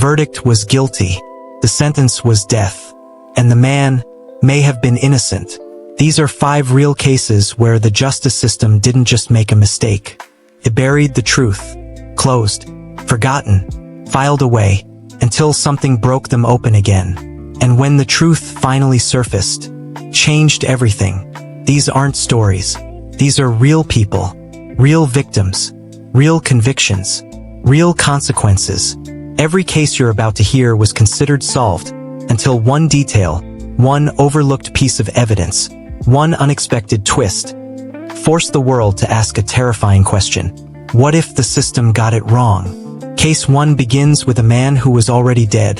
verdict was guilty. The sentence was death. And the man may have been innocent. These are 5 real cases where the justice system didn't just make a mistake. It buried the truth. Closed. Forgotten. Filed away. Until something broke them open again. And when the truth finally surfaced, changed everything. These aren't stories. These are real people. Real victims. Real convictions. Real consequences. Every case you're about to hear was considered solved until one detail, one overlooked piece of evidence, one unexpected twist, forced the world to ask a terrifying question. What if the system got it wrong? Case 1 begins with a man who was already dead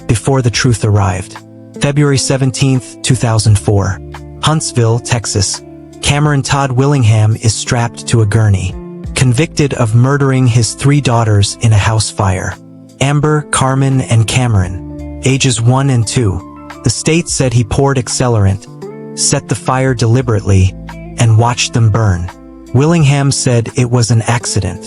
before the truth arrived. February 17, 2004. Huntsville, Texas. Cameron Todd Willingham is strapped to a gurney, convicted of murdering his 3 daughters in a house fire. Amber, Carmen, and Cameron, ages 1 and 2. The state said he poured accelerant, set the fire deliberately, and watched them burn. Willingham said it was an accident.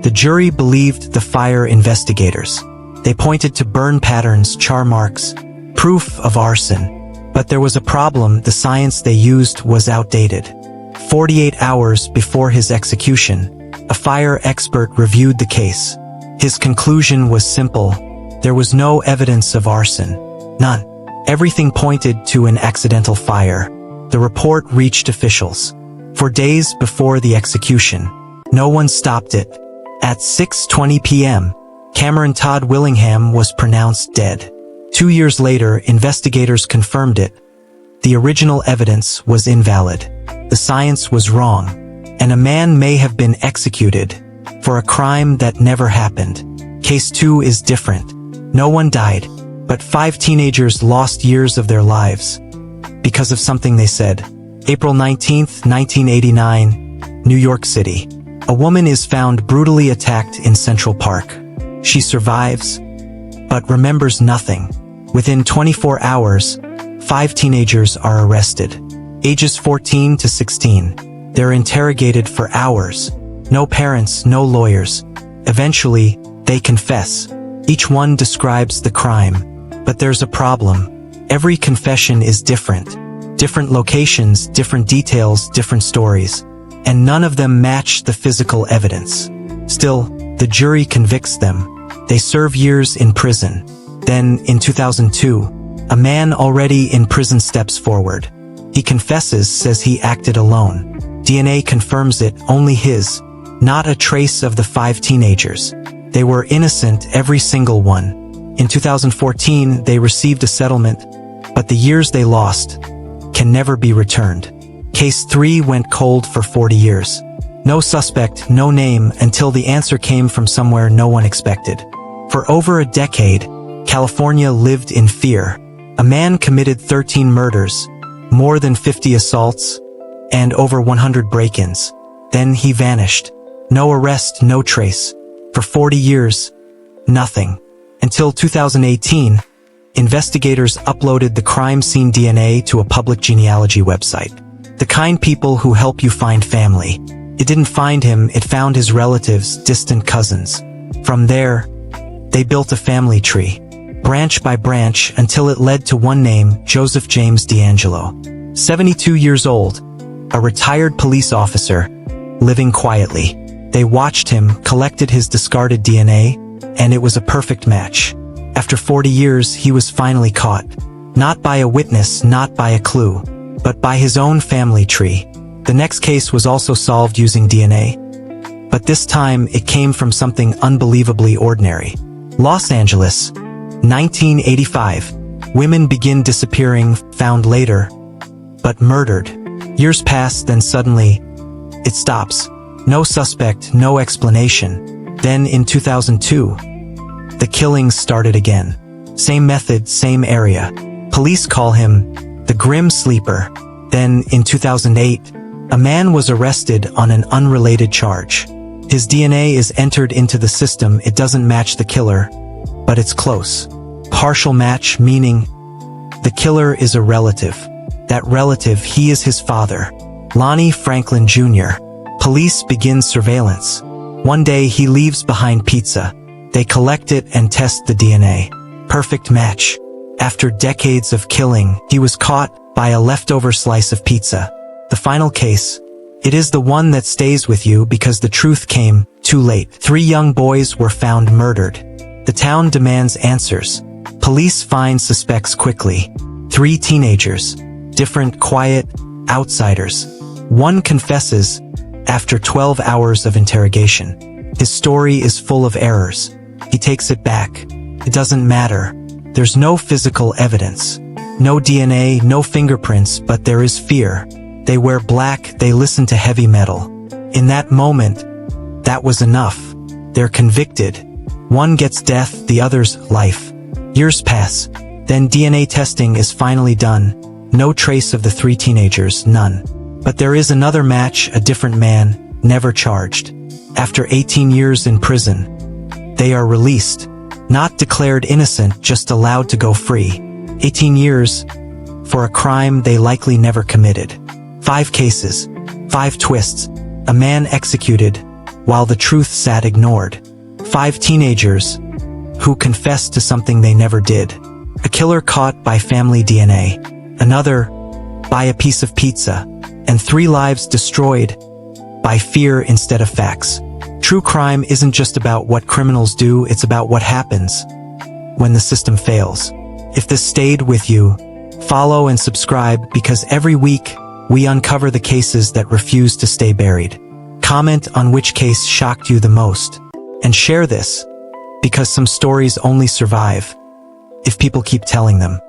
The jury believed the fire investigators. They pointed to burn patterns, char marks, proof of arson. But there was a problem. The science they used was outdated. 48 hours before his execution, a fire expert reviewed the case. His conclusion was simple. There was no evidence of arson. None. Everything pointed to an accidental fire. The report reached officials. For days before the execution, no one stopped it. At 6:20 p.m., Cameron Todd Willingham was pronounced dead. 2 years later, investigators confirmed it. The original evidence was invalid. The science was wrong. And a man may have been executed for a crime that never happened. Case 2 is different. No one died, but 5 teenagers lost years of their lives because of something they said. April 19, 1989, New York City. A woman is found brutally attacked in Central Park. She survives, but remembers nothing. Within 24 hours, 5 teenagers are arrested, ages 14 to 16. They're interrogated for hours. No parents, no lawyers. Eventually, they confess. Each one describes the crime. But there's a problem. Every confession is different. Different locations, different details, different stories. And none of them match the physical evidence. Still, the jury convicts them. They serve years in prison. Then, in 2002, a man already in prison steps forward. He confesses, says he acted alone. DNA confirms it, only his. Not a trace of the 5 teenagers. They were innocent, every single one. In 2014, they received a settlement, but the years they lost can never be returned. Case 3 went cold for 40 years. No suspect, no name, until the answer came from somewhere no one expected. For over a decade, California lived in fear. A man committed 13 murders, more than 50 assaults, and over 100 break-ins. Then he vanished. No arrest, no trace. For 40 years, nothing. Until 2018, investigators uploaded the crime scene DNA to a public genealogy website. The kind people who help you find family. It didn't find him, it found his relatives, distant cousins. From there, they built a family tree, branch by branch, until it led to one name, Joseph James D'Angelo. 72 years old, a retired police officer, living quietly. They watched him, collected his discarded DNA, and it was a perfect match. After 40 years, he was finally caught. Not by a witness, not by a clue, but by his own family tree. The next case was also solved using DNA. But this time, it came from something unbelievably ordinary. Los Angeles, 1985. Women begin disappearing, found later, but murdered. Years pass, then suddenly, it stops. No suspect, no explanation. Then in 2002, the killings started again. Same method, same area. Police call him the Grim Sleeper. Then in 2008, a man was arrested on an unrelated charge. His DNA is entered into the system. It doesn't match the killer, but it's close. Partial match, meaning the killer is a relative. That relative, he is his father, Lonnie Franklin Jr. Police begin surveillance. One day he leaves behind pizza. They collect it and test the DNA. Perfect match. After decades of killing, he was caught by a leftover slice of pizza. The final case. It is the one that stays with you because the truth came too late. 3 young boys were found murdered. The town demands answers. Police find suspects quickly. 3 teenagers. Different, quiet, outsiders. One confesses after 12 hours of interrogation. His story is full of errors. He takes it back. It doesn't matter. There's no physical evidence. No DNA, no fingerprints, but there is fear. They wear black, they listen to heavy metal. In that moment, that was enough. They're convicted. One gets death, the other's life. Years pass. Then DNA testing is finally done. No trace of the 3 teenagers, none. But there is another match, a different man, never charged. After 18 years in prison, they are released. Not declared innocent, just allowed to go free. 18 years for a crime they likely never committed. 5 cases, 5 twists, a man executed while the truth sat ignored. 5 teenagers who confessed to something they never did. A killer caught by family DNA. Another by a piece of pizza. And 3 lives destroyed by fear instead of facts. True crime isn't just about what criminals do, it's about what happens when the system fails. If this stayed with you, follow and subscribe because every week we uncover the cases that refuse to stay buried. Comment on which case shocked you the most. And share this, because some stories only survive if people keep telling them.